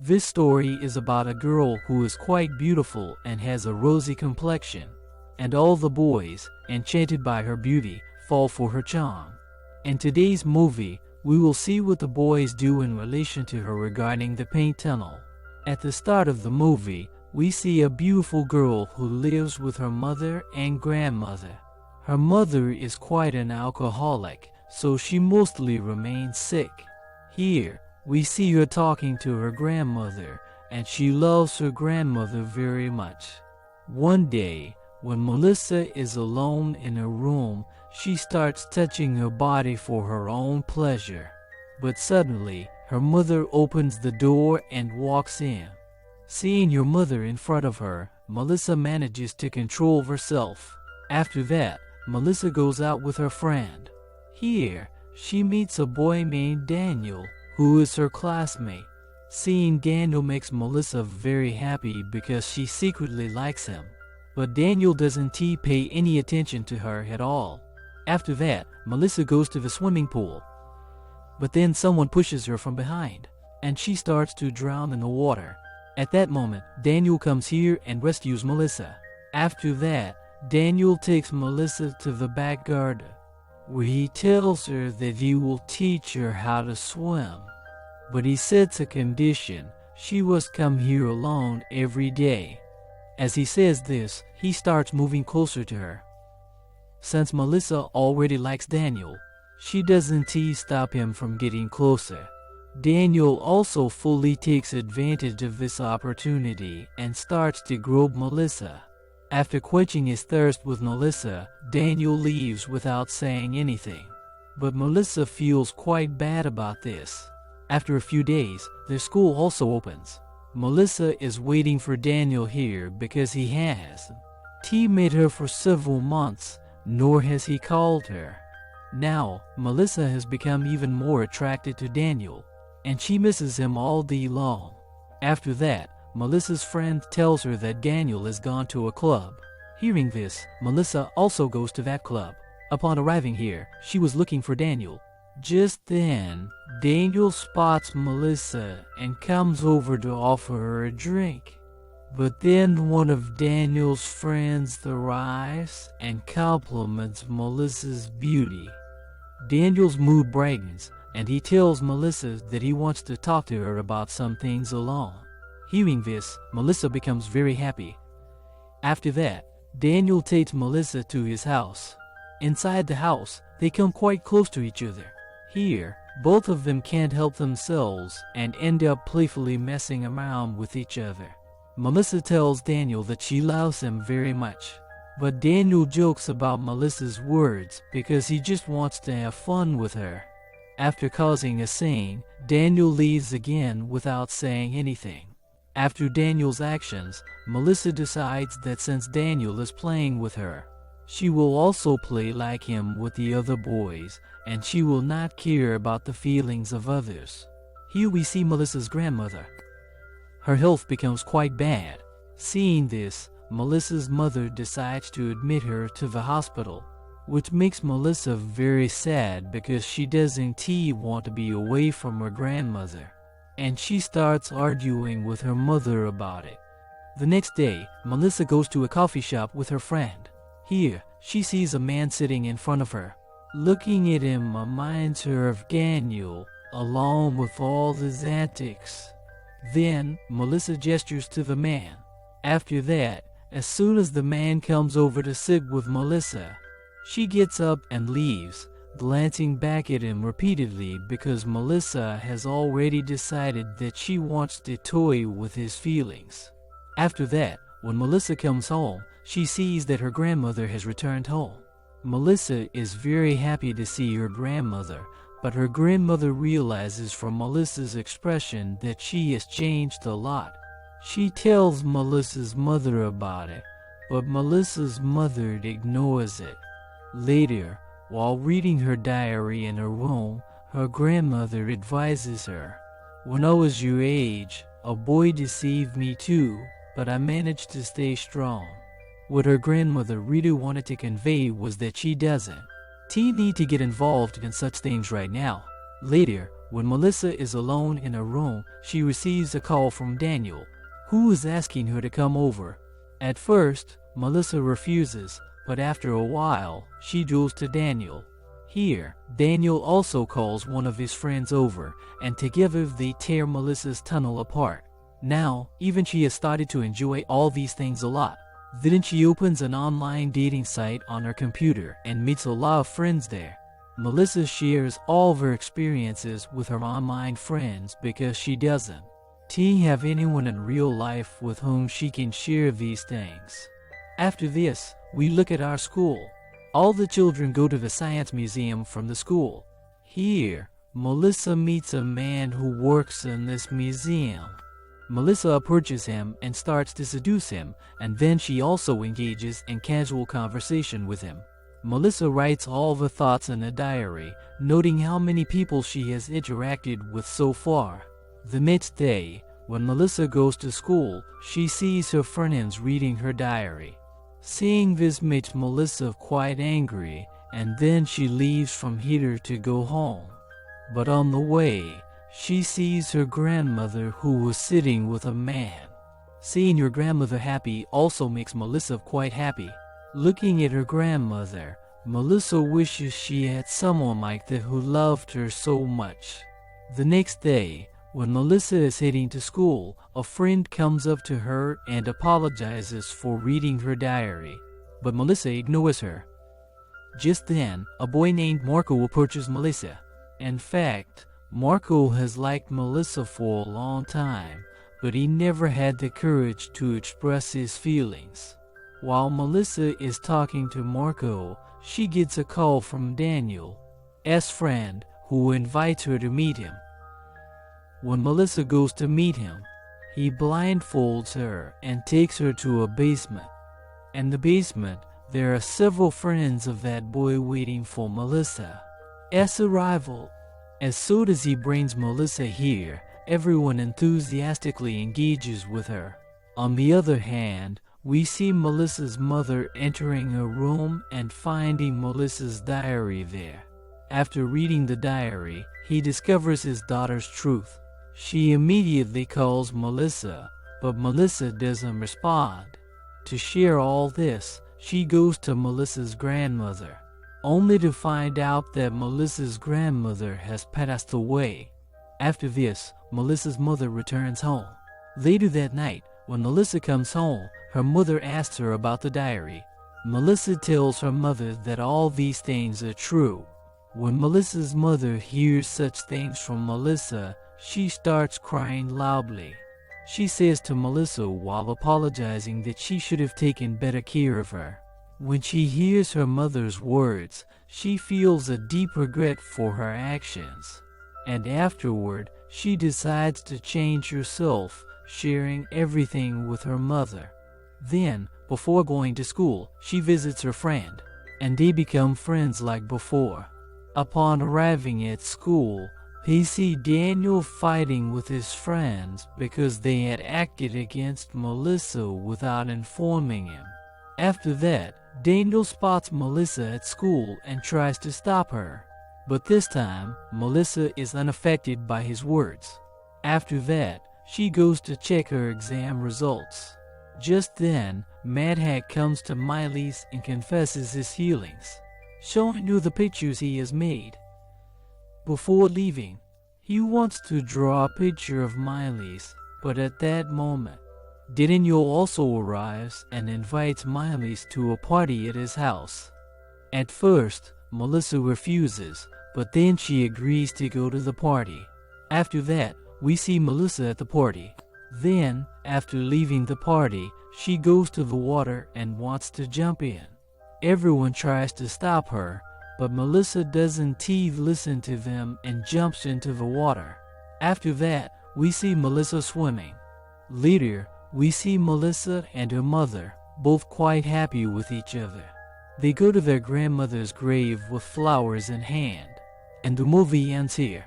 This story is about a girl who is quite beautiful and has a rosy complexion, and all the boys, enchanted by her beauty, fall for her charm. In today's movie, we will see what the boys do in relation to her regarding the paint tunnel. At the start of the movie, we see a beautiful girl who lives with her mother and grandmother. Her mother is quite an alcoholic, so she mostly remains sick. Here, we see her talking to her grandmother, and she loves her grandmother very much. One day, when Melissa is alone in her room, she starts touching her body for her own pleasure. But suddenly, her mother opens the door and walks in. Seeing her mother in front of her, Melissa manages to control herself. After that, Melissa goes out with her friend. Here, she meets a boy named Daniel, who is her classmate. Seeing Daniel makes Melissa very happy because she secretly likes him. But Daniel doesn't pay any attention to her at all. After that, Melissa goes to the swimming pool. But then someone pushes her from behind, and she starts to drown in the water. At that moment, Daniel comes here and rescues Melissa. After that, Daniel takes Melissa to the back garden, where he tells her that he will teach her how to swim. But he sets a condition: she must come here alone every day. As he says this, he starts moving closer to her. Since Melissa already likes Daniel, she doesn't stop him from getting closer. Daniel also fully takes advantage of this opportunity and starts to grope Melissa. After quenching his thirst with Melissa, Daniel leaves without saying anything. But Melissa feels quite bad about this. After a few days, their school also opens. Melissa is waiting for Daniel here because he has met her for several months, nor has he called her. Now, Melissa has become even more attracted to Daniel, and she misses him all day long. After that, Melissa's friend tells her that Daniel has gone to a club. Hearing this, Melissa also goes to that club. Upon arriving here, she was looking for Daniel. Just then, Daniel spots Melissa and comes over to offer her a drink. But then one of Daniel's friends arrives and compliments Melissa's beauty. Daniel's mood brightens, and he tells Melissa that he wants to talk to her about some things alone. Hearing this, Melissa becomes very happy. After that, Daniel takes Melissa to his house. Inside the house, they come quite close to each other. Here, both of them can't help themselves and end up playfully messing around with each other. Melissa tells Daniel that she loves him very much. But Daniel jokes about Melissa's words because he just wants to have fun with her. After causing a scene, Daniel leaves again without saying anything. After Daniel's actions, Melissa decides that since Daniel is playing with her, she will also play like him with the other boys, and she will not care about the feelings of others. Here we see Melissa's grandmother. Her health becomes quite bad. Seeing this, Melissa's mother decides to admit her to the hospital, which makes Melissa very sad because she doesn't want to be away from her grandmother, and she starts arguing with her mother about it. The next day, Melissa goes to a coffee shop with her friend. Here, she sees a man sitting in front of her. Looking at him reminds her of Daniel, along with all his antics. Then, Melissa gestures to the man. After that, as soon as the man comes over to sit with Melissa, she gets up and leaves, glancing back at him repeatedly because Melissa has already decided that she wants to toy with his feelings. After that, when Melissa comes home, she sees that her grandmother has returned home. Melissa is very happy to see her grandmother, but her grandmother realizes from Melissa's expression that she has changed a lot. She tells Melissa's mother about it, but Melissa's mother ignores it. Later, while reading her diary in her room, her grandmother advises her, "When I was your age, a boy deceived me too, but I managed to stay strong." What her grandmother really wanted to convey was that she doesn't need to get involved in such things right now. Later, When Melissa is alone in a room, she receives a call from Daniel, who is asking her to come over. At first, Melissa refuses, but after a while, she goes to Daniel. Here, Daniel also calls one of his friends over, and together they tear Melissa's tunnel apart. Now, even she has started to enjoy all these things a lot. Then she opens an online dating site on her computer and meets a lot of friends there. Melissa shares all of her experiences with her online friends because she doesn't have anyone in real life with whom she can share these things. After this, we look at our school. All the children go to the science museum from the school. Here, Melissa meets a man who works in this museum. Melissa approaches him and starts to seduce him, and then she also engages in casual conversation with him. Melissa writes all the thoughts in a diary, noting how many people she has interacted with so far. The next day, when Melissa goes to school, she sees her friends reading her diary. Seeing this makes Melissa quite angry, and then she leaves from here to go home. But on the way, she sees her grandmother who was sitting with a man. Seeing her grandmother happy also makes Melissa quite happy. Looking at her grandmother, Melissa wishes she had someone like that who loved her so much. The next day, when Melissa is heading to school, a friend comes up to her and apologizes for reading her diary, but Melissa ignores her. Just then, a boy named Marco approaches Melissa. In fact, Marco has liked Melissa for a long time, but he never had the courage to express his feelings. While Melissa is talking to Marco, she gets a call from Daniel's friend, who invites her to meet him. When Melissa goes to meet him, he blindfolds her and takes her to a basement. In the basement, there are several friends of that boy waiting for Melissa's arrival. As soon as he brings Melissa here, everyone enthusiastically engages with her. On the other hand, we see Melissa's mother entering her room and finding Melissa's diary there. After reading the diary, he discovers his daughter's truth. She immediately calls Melissa, but Melissa doesn't respond. To share all this, she goes to Melissa's grandmother, only to find out that Melissa's grandmother has passed away. After this, Melissa's mother returns home. Later that night, when Melissa comes home, her mother asks her about the diary. Melissa tells her mother that all these things are true. When Melissa's mother hears such things from Melissa, she starts crying loudly. She says to Melissa while apologizing that she should have taken better care of her. When she hears her mother's words, she feels a deep regret for her actions. And afterward, she decides to change herself, sharing everything with her mother. Then, before going to school, she visits her friend, and they become friends like before. Upon arriving at school, they see Daniel fighting with his friends because they had acted against Melissa without informing him. After that, Daniel spots Melissa at school and tries to stop her. But this time, Melissa is unaffected by his words. After that, she goes to check her exam results. Just then, Mad Hack comes to Miley's and confesses his feelings, showing her the pictures he has made. Before leaving, he wants to draw a picture of Miley's, but at that moment, Daniel also arrives and invites Miley's to a party at his house. At first, Melissa refuses, but then she agrees to go to the party. After that, we see Melissa at the party. Then, after leaving the party, she goes to the water and wants to jump in. Everyone tries to stop her, but Melissa doesn't listen to them and jumps into the water. After that, we see Melissa swimming. Later, we see Melissa and her mother, both quite happy with each other. They go to their grandmother's grave with flowers in hand. And the movie ends here.